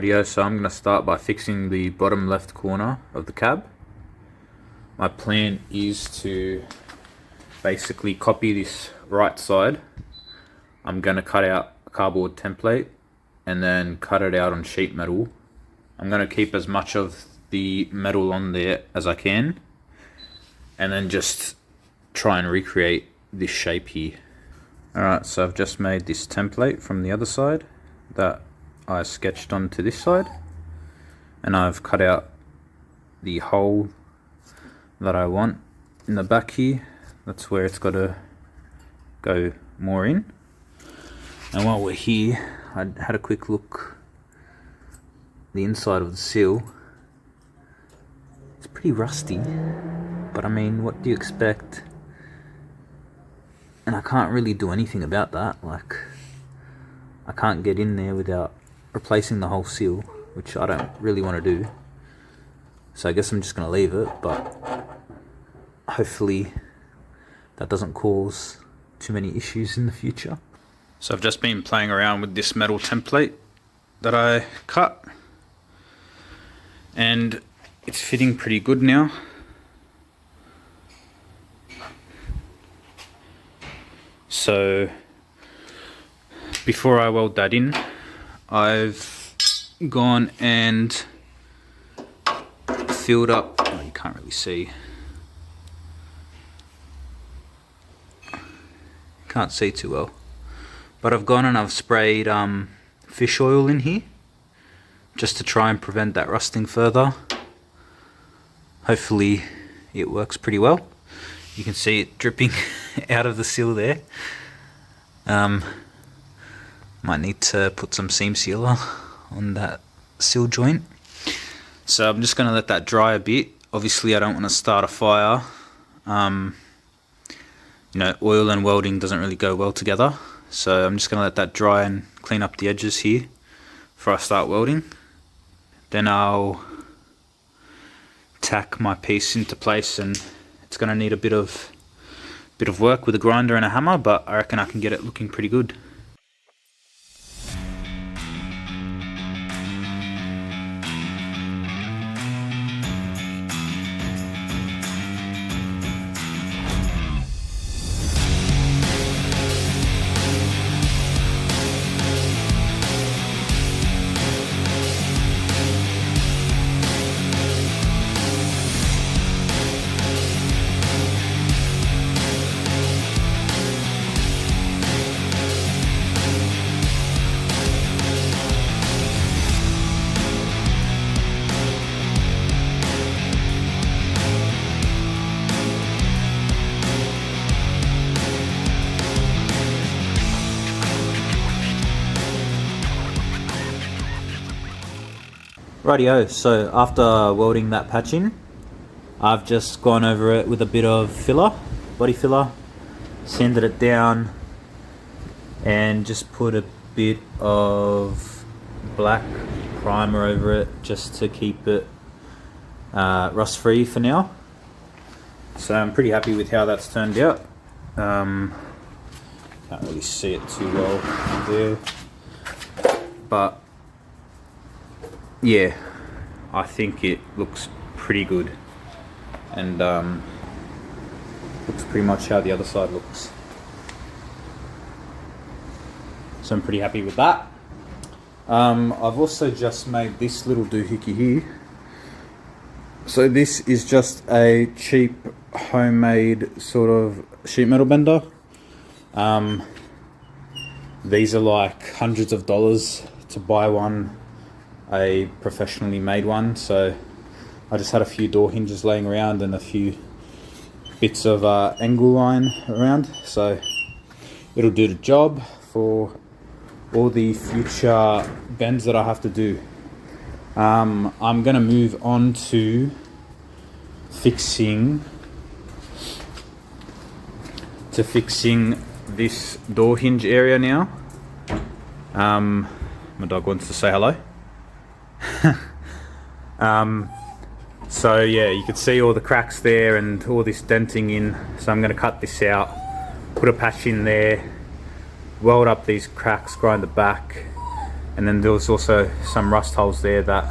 Rightio, so I'm going to start by fixing the bottom left corner of the cab. My plan is to basically copy this right side. I'm going to cut out a cardboard template and then cut it out on sheet metal. I'm going to keep as much of the metal on there as I can and then just try and recreate this shape here. Alright, so I've just made this template from the other side that I sketched onto this side, and I've cut out the hole that I want in the back here. That's where it's got to go more in. And while we're here, I had a quick look the inside of the seal. It's pretty rusty, but I mean, what do you expect? And I can't really do anything about that. Like, I can't get in there without replacing the whole seal, which I don't really want to do. So I guess I'm just going to leave it, but hopefully that doesn't cause too many issues in the future. So I've just been playing around with this metal template that I cut, and it's fitting pretty good now. So before I weld that in, I've gone and filled up, oh, you can't really see, can't see too well, but I've gone and I've sprayed fish oil in here just to try and prevent that rusting further. Hopefully it works pretty well. You can see it dripping out of the seal there. Might need to put some seam sealer on that seal joint. So I'm just going to let that dry a bit. Obviously I don't want to start a fire. You know, oil and welding doesn't really go well together. So I'm just going to let that dry and clean up the edges here before I start welding. Then I'll tack my piece into place, and it's going to need a bit of work with a grinder and a hammer, but I reckon I can get it looking pretty good. Rightio, so after welding that patch in, I've just gone over it with a bit of filler, body filler, sanded it down, and just put a bit of black primer over it just to keep it rust free for now. So I'm pretty happy with how that's turned out. Can't really see it too well there, but yeah, I think it looks pretty good, and looks pretty much how the other side looks. So I'm pretty happy with that. I've also just made this little doohickey here. So this is just a cheap homemade sort of sheet metal bender. These are like hundreds of dollars to buy one, a professionally made one. So I just had a few door hinges laying around and a few bits of angle line around, so it'll do the job for all the future bends that I have to do. I'm gonna move on to fixing this door hinge area now. My dog wants to say hello. So yeah, you can see all the cracks there and all this denting in, so I'm going to cut this out, put a patch in there, weld up these cracks, grind it back, And then there was also some rust holes there that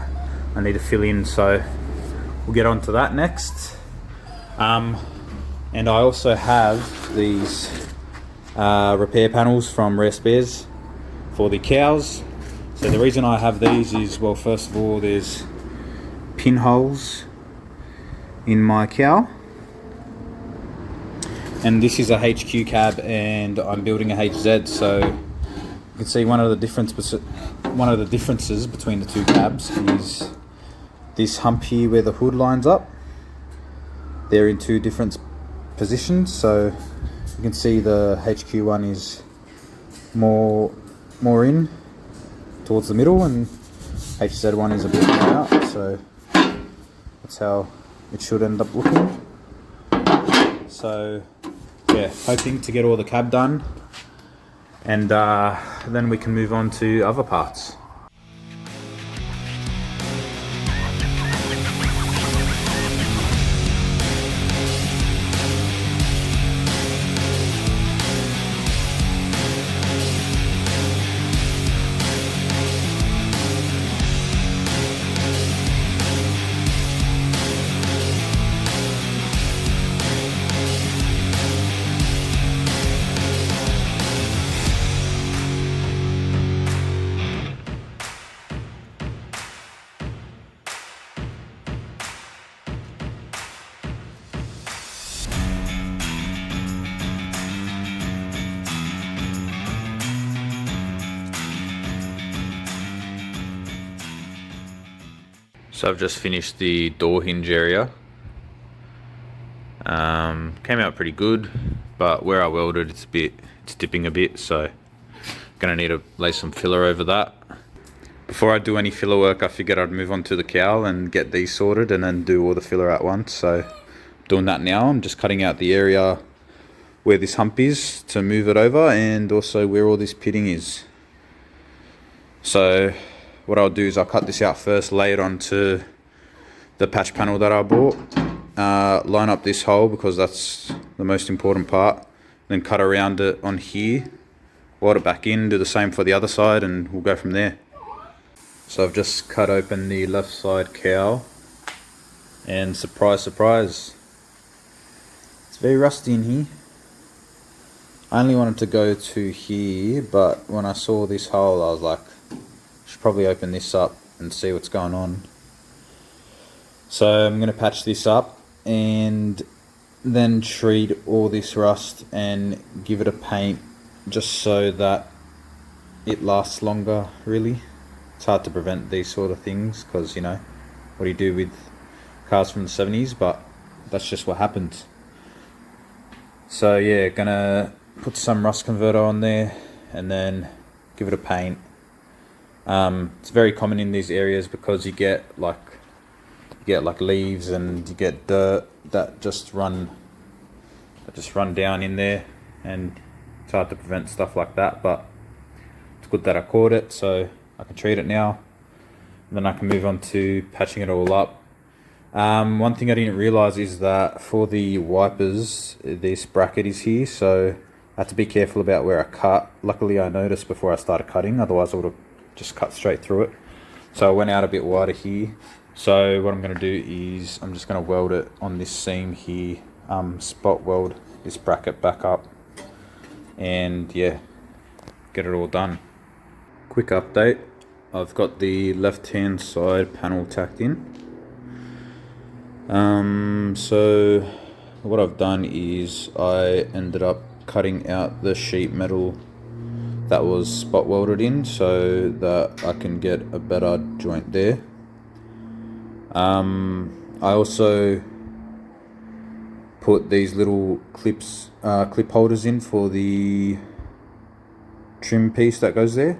I need to fill in, so we'll get on to that next. And I also have these repair panels from Rare Spares for the cows. So the reason I have these is, well, first of all, there's pinholes in my cowl, and this is a HQ cab and I'm building a HZ, so you can see one of the differences between the two cabs is this hump here where the hood lines up. They're in two different positions, so you can see the HQ one is more in towards the middle, and HZ one is a bit more out, so that's how it should end up looking. So yeah, hoping to get all the cab done, and then we can move on to other parts. So I've just finished the door hinge area. Came out pretty good, but where I welded it's dipping a bit, so gonna need to lay some filler over that. Before I do any filler work, I figured I'd move on to the cowl and get these sorted and then do all the filler at once. So I'm doing that now. I'm just cutting out the area where this hump is to move it over, and also where all this pitting is. So what I'll do is I'll cut this out first, lay it onto the patch panel that I bought, line up this hole because that's the most important part, then cut around it on here, weld it back in, do the same for the other side, and we'll go from there. So I've just cut open the left side cowl, and surprise, surprise, it's very rusty in here. I only wanted to go to here, but when I saw this hole I was like, should probably open this up and see what's going on. So I'm going to patch this up and then treat all this rust and give it a paint just so that it lasts longer. Really, it's hard to prevent these sort of things because, you know, what do you do with cars from the 70s, but that's just what happens. So yeah, gonna put some rust converter on there and then give it a paint. It's very common in these areas because you get like leaves and you get dirt that just run down in there, and it's hard to prevent stuff like that, but it's good that I caught it so I can treat it now, and then I can move on to patching it all up. One thing I didn't realize is that for the wipers this bracket is here, so I have to be careful about where I cut. Luckily I noticed before I started cutting, otherwise I would have just cut straight through it. So I went out a bit wider here. So what I'm going to do is I'm just going to weld it on this seam here, spot weld this bracket back up, and yeah, get it all done. Quick update, I've got the left hand side panel tacked in. So what I've done is I ended up cutting out the sheet metal that was spot welded in so that I can get a better joint there. I also put these little clip holders in for the trim piece that goes there.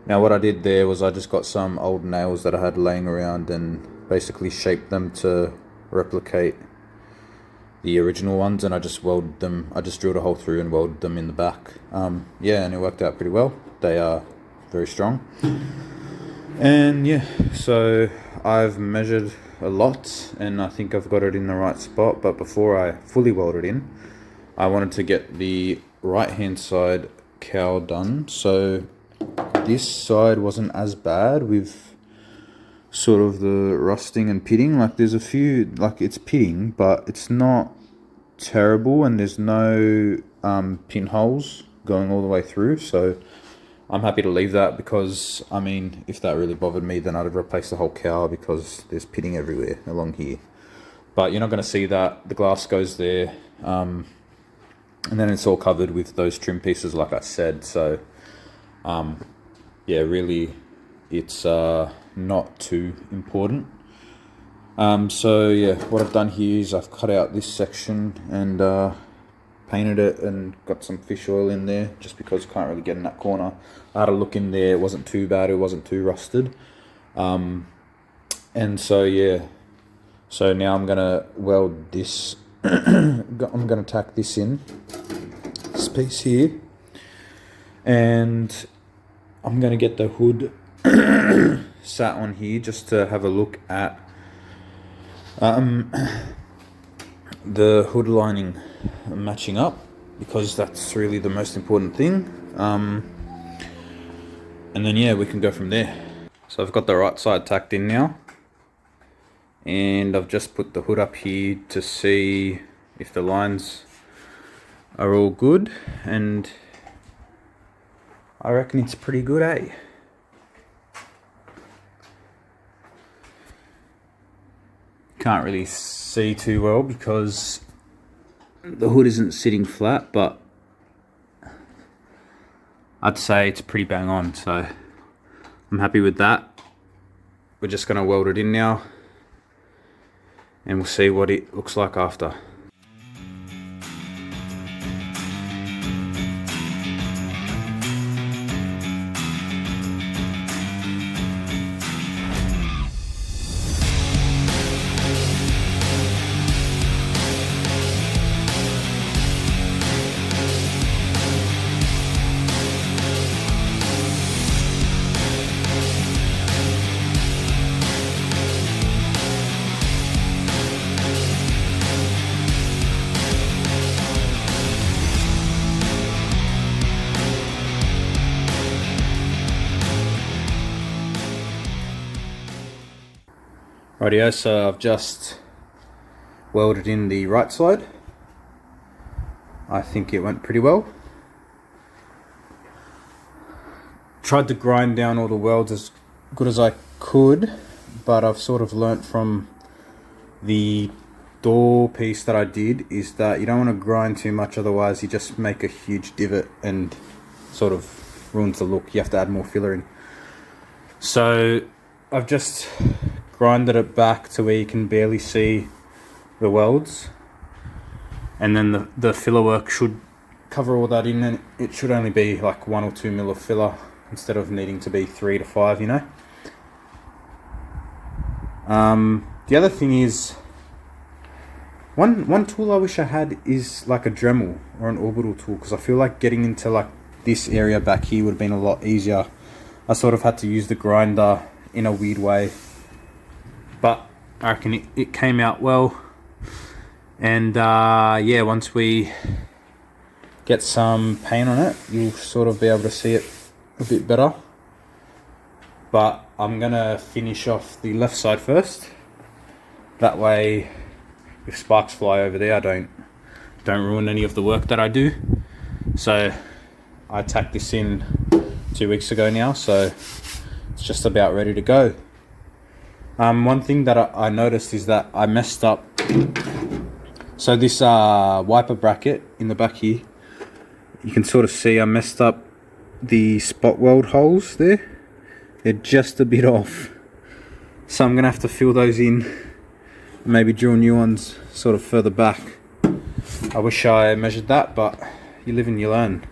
Now what I did there was I just got some old nails that I had laying around and basically shaped them to replicate the original ones, and I just welded them. I just drilled a hole through and welded them in the back. Yeah, and it worked out pretty well. They are very strong. And yeah, so I've measured a lot and I think I've got it in the right spot, but before I fully weld it in, I wanted to get the right hand side cowl done. So this side wasn't as bad with sort of the rusting and pitting. Like there's a few, like it's pitting, but it's not terrible, and there's no pinholes going all the way through. So I'm happy to leave that, because I mean, if that really bothered me, then I'd have replaced the whole cowl, because there's pitting everywhere along here. But you're not going to see that. The glass goes there, and then it's all covered with those trim pieces, like I said. So yeah, really, it's not too important. So yeah, what I've done here is I've cut out this section and painted it and got some fish oil in there, just because I can't really get in that corner. I had a look in there, it wasn't too bad, it wasn't too rusted. And so yeah, so now I'm gonna weld this. I'm gonna tack this in, this piece here, and I'm gonna get the hood sat on here just to have a look at the hood lining matching up, because that's really the most important thing. And then yeah, we can go from there. So I've got the right side tacked in now, and I've just put the hood up here to see if the lines are all good, and I reckon it's pretty good, eh? Can't really see too well because the hood isn't sitting flat, but I'd say it's pretty bang on, so I'm happy with that. We're just going to weld it in now, and we'll see what it looks like after. Rightio, so I've just welded in the right side. I think it went pretty well. Tried to grind down all the welds as good as I could, but I've sort of learnt from the door piece that I did is that you don't want to grind too much, otherwise you just make a huge divot and sort of ruins the look. You have to add more filler in. So I've just grinded it back to where you can barely see the welds, and then the filler work should cover all that in, and it should only be like 1 or 2 mil of filler instead of needing to be 3 to 5, you know. The other thing is, one tool I wish I had is like a Dremel or an orbital tool, because I feel like getting into like this area back here would have been a lot easier. I sort of had to use the grinder in a weird way, but I reckon it came out well. And yeah, once we get some paint on it, you'll sort of be able to see it a bit better. But I'm gonna finish off the left side first. That way, if sparks fly over there, I don't ruin any of the work that I do. So I tacked this in 2 weeks ago now, so it's just about ready to go. One thing that I noticed is that I messed up. So this wiper bracket in the back here, you can sort of see I messed up the spot weld holes there. They're just a bit off, so I'm gonna have to fill those in, maybe drill new ones sort of further back. I wish I measured that, but you live and you learn.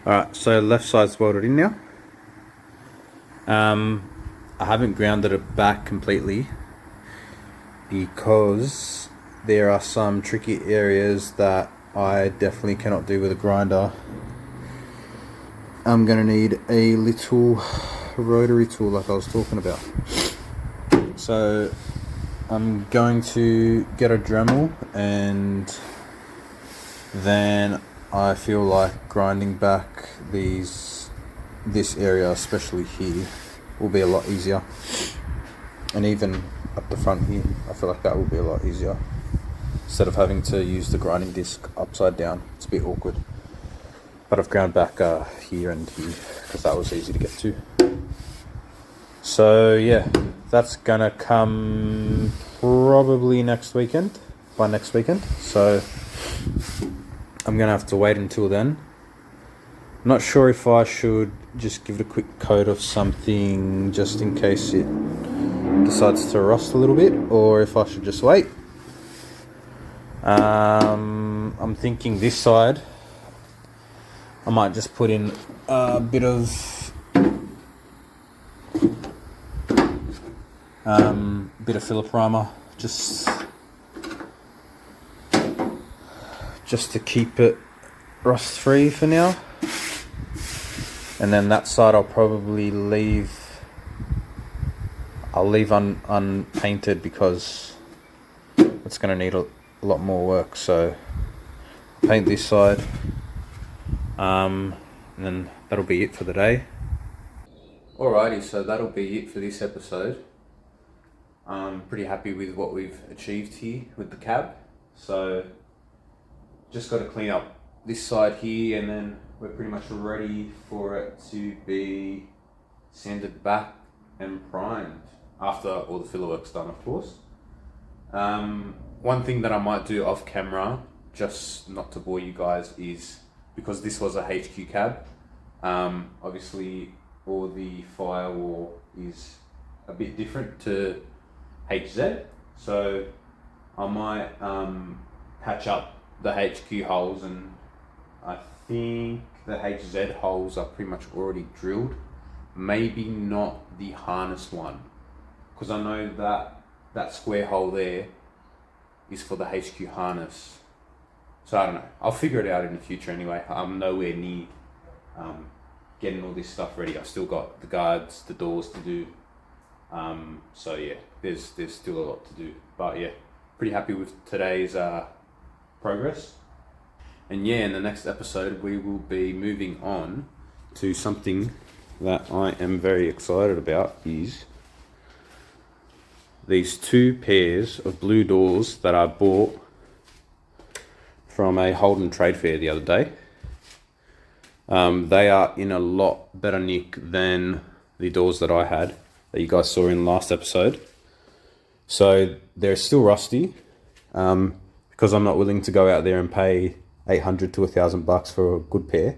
Alright, so left side's welded in now. I haven't grounded it back completely because there are some tricky areas that I definitely cannot do with a grinder. I'm going to need a little rotary tool like I was talking about. So I'm going to get a Dremel, and then I feel like grinding back this area, especially here, will be a lot easier. And even up the front here, I feel like that will be a lot easier. Instead of having to use the grinding disc upside down, it's a bit awkward. But I've ground back here and here because that was easy to get to. So yeah, that's gonna come probably by next weekend. So I'm gonna have to wait until then. I'm not sure if I should just give it a quick coat of something just in case it decides to rust a little bit, or if I should just wait. I'm thinking this side I might just put in a bit of filler primer just to keep it rust free for now, and then that side I'll probably leave unpainted because it's going to need a lot more work. So paint this side, and then that'll be it for the day. Alrighty, so that'll be it for this episode. I'm pretty happy with what we've achieved here with the cab. So just got to clean up this side here, and then we're pretty much ready for it to be sanded back and primed after all the filler work's done, of course. One thing that I might do off camera, just not to bore you guys, is because this was a HQ cab, obviously all the firewall is a bit different to HZ, so I might patch up the HQ holes, and I think the HZ holes are pretty much already drilled. Maybe not the harness one, because I know that square hole there is for the HQ harness. So I don't know, I'll figure it out in the future anyway. I'm nowhere near getting all this stuff ready. I've still got the guards, the doors to do. So yeah, there's still a lot to do. But yeah, pretty happy with today's progress. And yeah, in the next episode we will be moving on to something that I am very excited about, is these two pairs of blue doors that I bought from a Holden trade fair the other day. They are in a lot better nick than the doors that I had that you guys saw in the last episode. So they're still rusty, because I'm not willing to go out there and pay $800 to $1,000 for a good pair,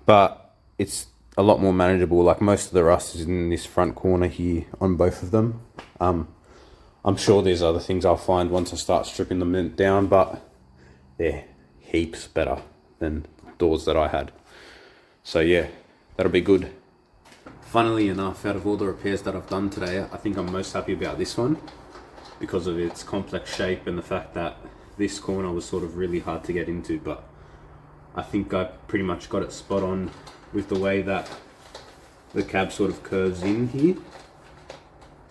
but it's a lot more manageable. Like, most of the rust is in this front corner here on both of them. I'm sure there's other things I'll find once I start stripping them down, but they're heaps better than doors that I had. So yeah, that'll be good. Funnily enough, out of all the repairs that I've done today, I think I'm most happy about this one because of its complex shape and the fact that this corner was sort of really hard to get into, but I think I pretty much got it spot on with the way that the cab sort of curves in here,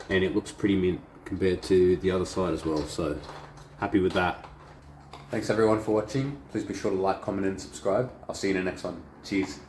and it looks pretty mint compared to the other side as well. So happy with that. Thanks everyone for watching. Please be sure to like, comment and subscribe. I'll see you in the next one. Cheers.